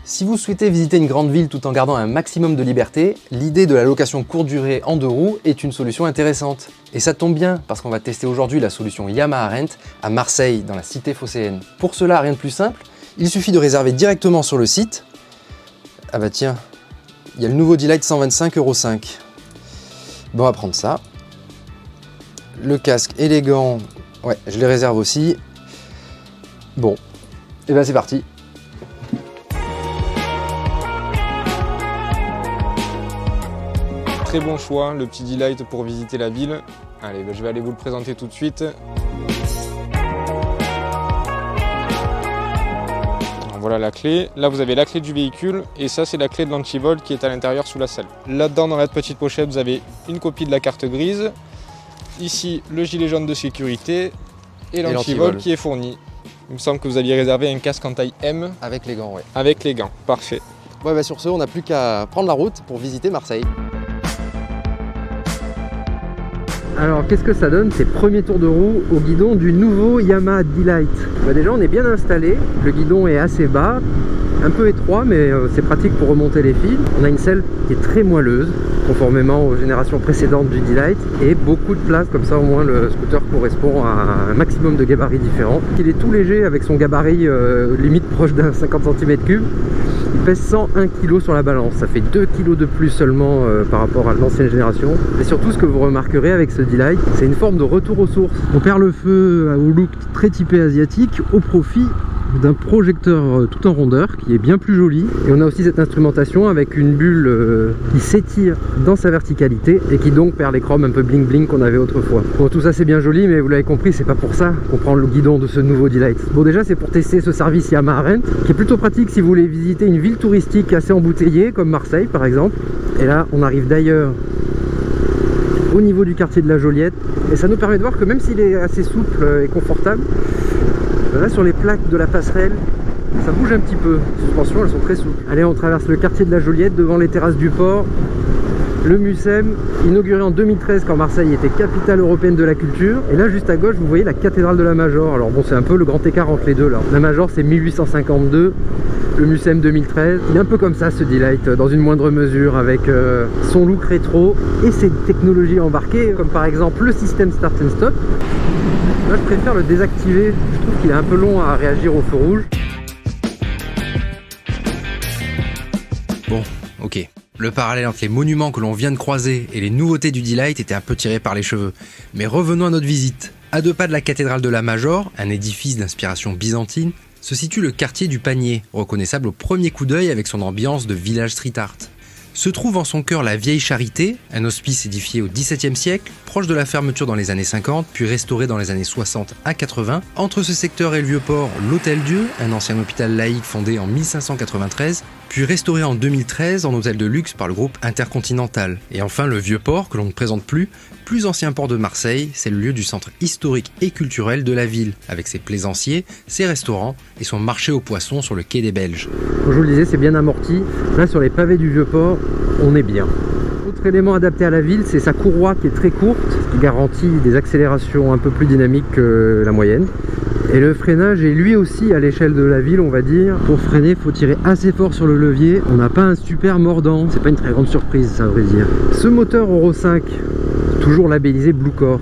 Si vous souhaitez visiter une grande ville tout en gardant un maximum de liberté, l'idée de la location courte durée en 2 roues est une solution intéressante. Et ça tombe bien, parce qu'on va tester aujourd'hui la solution Yamaha Rent à Marseille, dans la cité phocéenne. Pour cela, rien de plus simple, il suffit de réserver directement sur le site. Ah bah tiens, il y a le nouveau D-Lite 125,5 €. Bon, on va prendre ça. Le casque et les gants, ouais, je les réserve aussi. Bon, et ben c'est parti. Très bon choix, le petit D-Lite pour visiter la ville. Allez, je vais aller vous le présenter tout de suite. Alors, voilà la clé. Là, vous avez la clé du véhicule et ça, c'est la clé de l'antivol qui est à l'intérieur sous la selle. Là-dedans, dans la petite pochette, vous avez une copie de la carte grise. Ici, le gilet jaune de sécurité et l'antivol qui est fourni. Il me semble que vous aviez réservé un casque en taille M. Avec les gants, ouais. Avec les gants, parfait. Ouais, bah sur ce, on n'a plus qu'à prendre la route pour visiter Marseille. Alors qu'est-ce que ça donne ces premiers tours de roue au guidon du nouveau Yamaha D-Lite? Bah déjà on est bien installé, le guidon est assez bas, un peu étroit mais c'est pratique pour remonter les fils. On a une selle qui est très moelleuse, conformément aux générations précédentes du D-Lite, et beaucoup de place, comme ça au moins le scooter correspond à un maximum de gabarits différents. Il est tout léger avec son gabarit limite proche d'un 50 cm3. Il pèse 101 kg sur la balance, ça fait 2 kg de plus seulement par rapport à l'ancienne génération. Et surtout ce que vous remarquerez avec ce D-Lite, c'est une forme de retour aux sources. On perd le feu au look très typé asiatique au profit d'un projecteur tout en rondeur qui est bien plus joli, et on a aussi cette instrumentation avec une bulle qui s'étire dans sa verticalité et qui donc perd les chromes un peu bling bling qu'on avait autrefois. Bon, tout ça c'est bien joli, mais vous l'avez compris, c'est pas pour ça qu'on prend le guidon de ce nouveau D-Lite. Bon, déjà c'est pour tester ce service Yamaha Rent qui est plutôt pratique si vous voulez visiter une ville touristique assez embouteillée comme Marseille par exemple. Et là on arrive d'ailleurs au niveau du quartier de la Joliette, et ça nous permet de voir que même s'il est assez souple et confortable, là sur les plaques de la passerelle, ça bouge un petit peu. Les suspensions, elles sont très souples. Allez, on traverse le quartier de la Joliette devant les terrasses du port. Le MUSEM, inauguré en 2013 quand Marseille était capitale européenne de la culture. Et là, juste à gauche, vous voyez la cathédrale de la Major. Alors bon, c'est un peu le grand écart entre les deux là. La Major, c'est 1852. Le MUSEM 2013. Il est un peu comme ça ce D-Lite, dans une moindre mesure, avec son look rétro et ses technologies embarquées, comme par exemple le système Start and Stop. Là, je préfère le désactiver. Je trouve qu'il est un peu long à réagir au feu rouge. Bon, ok. Le parallèle entre les monuments que l'on vient de croiser et les nouveautés du D-Lite était un peu tiré par les cheveux. Mais revenons à notre visite. À 2 pas de la cathédrale de la Major, un édifice d'inspiration byzantine, se situe le quartier du Panier, reconnaissable au premier coup d'œil avec son ambiance de village street art. Se trouve en son cœur la Vieille Charité, un hospice édifié au XVIIe siècle, proche de la fermeture dans les années 50, puis restauré dans les années 60 à 80. Entre ce secteur et le Vieux-Port, l'Hôtel-Dieu, un ancien hôpital laïque fondé en 1593, puis restauré en 2013 en hôtel de luxe par le groupe Intercontinental. Et enfin le Vieux-Port, que l'on ne présente plus ancien port de Marseille, c'est le lieu du centre historique et culturel de la ville, avec ses plaisanciers, ses restaurants et son marché aux poissons sur le quai des Belges. Comme je vous le disais, c'est bien amorti. Là, sur les pavés du Vieux-Port, on est bien. Autre élément adapté à la ville, c'est sa courroie qui est très courte, qui garantit des accélérations un peu plus dynamiques que la moyenne. Et le freinage est lui aussi à l'échelle de la ville, on va dire. Pour freiner, il faut tirer assez fort sur le levier. On n'a pas un super mordant, c'est pas une très grande surprise, ça, à vrai dire. Ce moteur Euro 5, toujours labellisé Blue Core,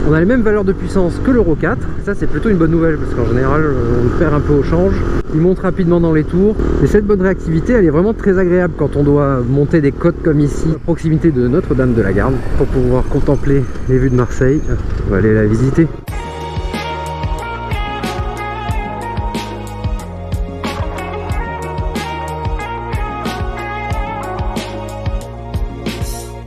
on a les mêmes valeurs de puissance que l'Euro 4. Ça, c'est plutôt une bonne nouvelle parce qu'en général, on le perd un peu au change. Il monte rapidement dans les tours. Et cette bonne réactivité, elle est vraiment très agréable quand on doit monter des côtes comme ici, à proximité de Notre-Dame de la Garde, pour pouvoir contempler les vues de Marseille. On va aller la visiter.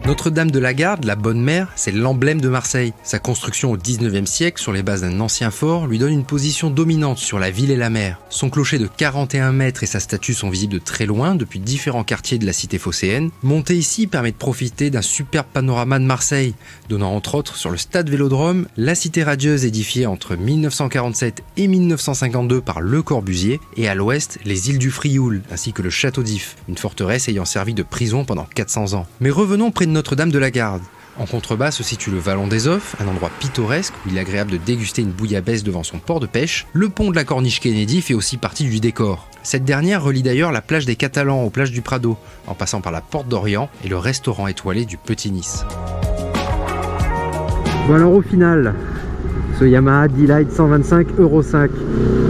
Notre-Dame de la Garde, la Bonne Mère, c'est l'emblème de Marseille. Sa construction au 19e siècle, sur les bases d'un ancien fort, lui donne une position dominante sur la ville et la mer. Son clocher de 41 mètres et sa statue sont visibles de très loin, depuis différents quartiers de la cité phocéenne. Monter ici permet de profiter d'un superbe panorama de Marseille, donnant entre autres sur le stade Vélodrome, la cité radieuse édifiée entre 1947 et 1952 par Le Corbusier, et à l'ouest, les îles du Frioul, ainsi que le château d'If, une forteresse ayant servi de prison pendant 400 ans. Mais revenons près de Notre-Dame de la Garde. En contrebas se situe le Vallon des Offres, un endroit pittoresque où il est agréable de déguster une bouillabaisse devant son port de pêche. Le pont de la Corniche Kennedy fait aussi partie du décor. Cette dernière relie d'ailleurs la plage des Catalans aux plages du Prado, en passant par la Porte d'Orient et le restaurant étoilé du Petit Nice. Bon alors au final, ce Yamaha D-Lite 125 €5.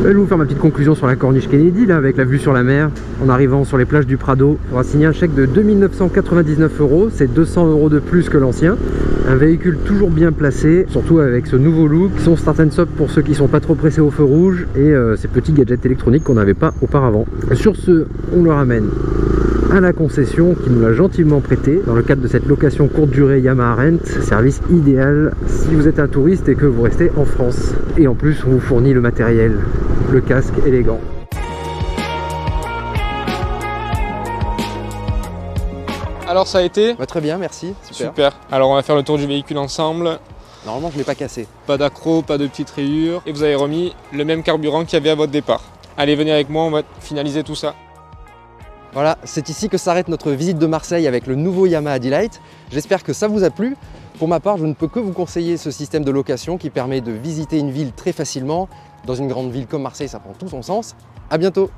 Je vais vous faire ma petite conclusion sur la Corniche Kennedy, là, avec la vue sur la mer. En arrivant sur les plages du Prado, il faudra signer un chèque de 2 999 €, c'est 200 € de plus que l'ancien. Un véhicule toujours bien placé, surtout avec ce nouveau look, son start and stop pour ceux qui sont pas trop pressés au feu rouge, et ces petits gadgets électroniques qu'on n'avait pas auparavant. Sur ce, on le ramène à la concession qui nous l'a gentiment prêté dans le cadre de cette location courte durée Yamaha Rent, service idéal si vous êtes un touriste et que vous restez en France. Et en plus on vous fournit le matériel, le casque et les gants. Alors ça a été? Très bien, merci, super. Super. Alors on va faire le tour du véhicule ensemble. Normalement je ne l'ai pas cassé. Pas d'accro, pas de petites rayures. Et vous avez remis le même carburant qu'il y avait à votre départ. Allez, venez avec moi, on va finaliser tout ça. Voilà, c'est ici que s'arrête notre visite de Marseille avec le nouveau Yamaha D-Lite. J'espère que ça vous a plu. Pour ma part, je ne peux que vous conseiller ce système de location qui permet de visiter une ville très facilement. Dans une grande ville comme Marseille, ça prend tout son sens. À bientôt.